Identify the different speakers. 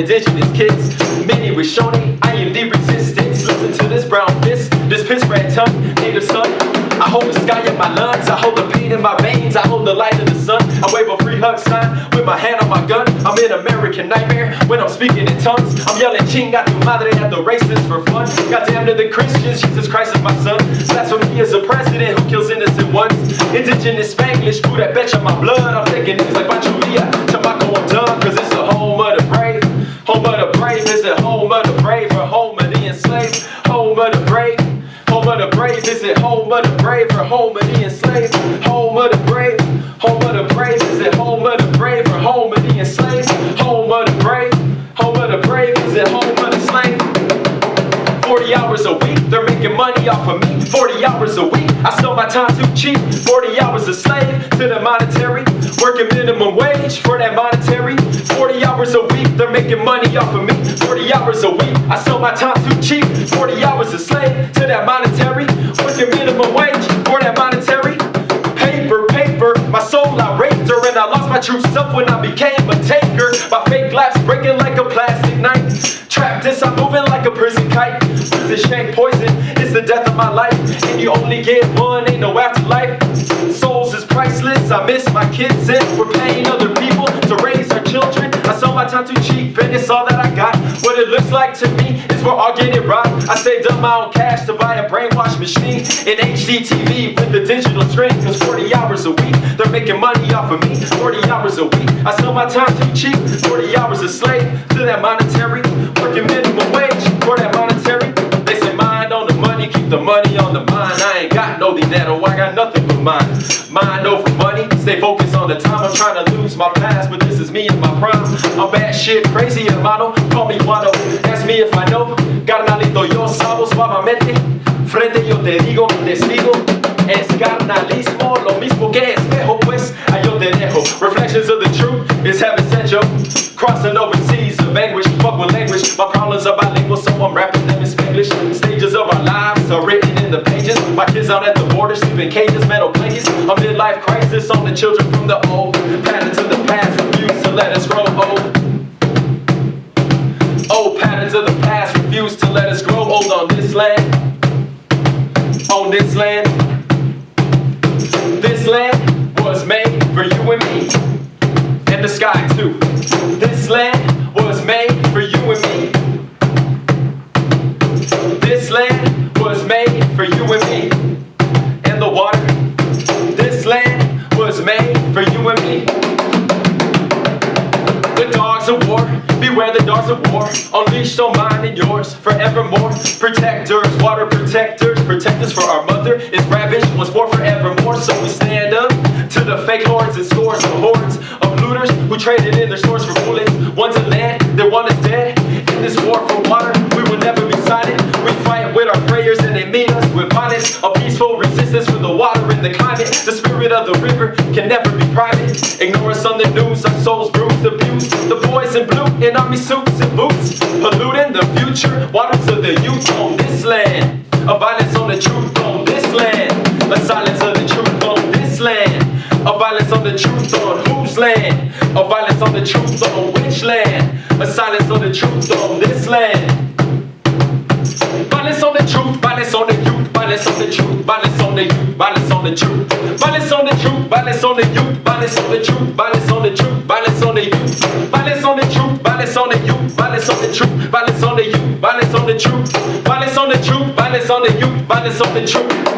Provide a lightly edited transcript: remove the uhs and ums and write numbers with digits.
Speaker 1: indigenous kids. Many with Shawnee, I am the resistance. Listen to this brown fist, this piss red tongue, native son. I hold the sky in my lungs, I hold the pain in my veins, I hold the light of the sun. I wave a free hug sign with my hand on my gun. I'm an American nightmare when I'm speaking in tongues. I'm yelling chinga tu madre at the racists for fun. Goddamn to the Christians, Jesus Christ is my son. Blasphemy is a president who kills innocent ones. Indigenous Spanglish, put that bitch on my blood. I'm taking niggas like Pachulia, Tobacco, I'm done. Cause it's the home of the brave. Home of the brave, is it home of the brave or home of the enslaved? Home of the brave. Home of the brave, is it home of the brave or home of the enslaved? Home of the brave, home of the brave, is it home of the brave or home of the enslaved? Home of the brave, home of the brave, is it home of the slave? 40 hours a week, they're making money off of me. 40 hours a week, I sell my time too cheap. 40 hours a slave to the monetary. Working minimum wage for that monetary. 40 hours a week, they're making money off of me. 40 hours a week, I sell my time too cheap. 40 hours a slave to that monetary. Working minimum wage for that monetary. Paper, paper, my soul I raped her. And I lost my true self when I became a taker. My fake laughs breaking like a plastic knife. Trapped this, I'm moving like a prison kite. Prison shank poison, it's the death of my life. And you only get one, ain't no afterlife. Souls is priceless, I miss my kids and we're paying other people to raise our children. I sell my time too cheap and it's all that I got. What it looks like to me is we're all getting robbed. I saved up my own cash to buy a brainwash machine and HD TV with the digital screen. Cause 40 hours a week, they're making money off of me. 40 hours a week, I sell my time too cheap. 40 hours a slave to that monetary. Working minimum wage for that monetary. They say mind on the money, keep the money on the mind. I ain't got no dinero, I got nothing but mine. Mind over money, stay focused on the time. I'm trying to lose my past, but this is me in my prime. I'm bad shit, crazy hermano, call me Guano. Ask me if I know, carnalito, yo sabo suavemente. Frente yo te digo, testigo. Es carnalismo, lo mismo que espejo, pues ahí yo te dejo. Reflections of the truth is heaven sent yo. Crossing over seas of anguish, fuck with language. My problems are bilingual, so I'm rapping them in Spanglish. Stages of our lives are written in the pages. My kids out at the border, sleep in cages, metal plates. A midlife crisis on the children from the old. Patterns of the past refuse to let us grow old. Old patterns of the past refuse to let us grow old on this land. On this land. This land was made for you and me. And the sky too. This land was made for you and me. This land was made for you and me. And the water. This land was made for you and me. The dogs of war, beware the dogs of war. Unleashed on mine and yours forevermore. Protectors, water protectors, protectors for our mother is ravished once more forevermore. So we stand up to the fake lords and scores of hordes of looters who traded in their stores for bullets. One's a land, their one is dead. In this war for water, we will never be silent. We fight with our prayers and they meet us with violence. A peaceful resistance for the water and the climate. The spirit of the river can never be private. Ignore us on the news, our souls bruised, abused. The boys in blue in army suits and boots, polluting the future waters of the youth on this land. A violence on the truth on this land. A silence of the truth on this land. A violence on the truth on whose land? A violence on the truth on which land? A silence on the truth on this land. Violence on the truth, violence on the youth, violence on the truth, violence on the youth, violence on the truth, violence on the truth, violence on the youth, violence on the truth, violence on the truth, violence on the youth, violence on the truth, violence on the youth, violence on the truth, violence on the youth, violence on the truth, violence on the truth, violence on the youth, violence on the truth.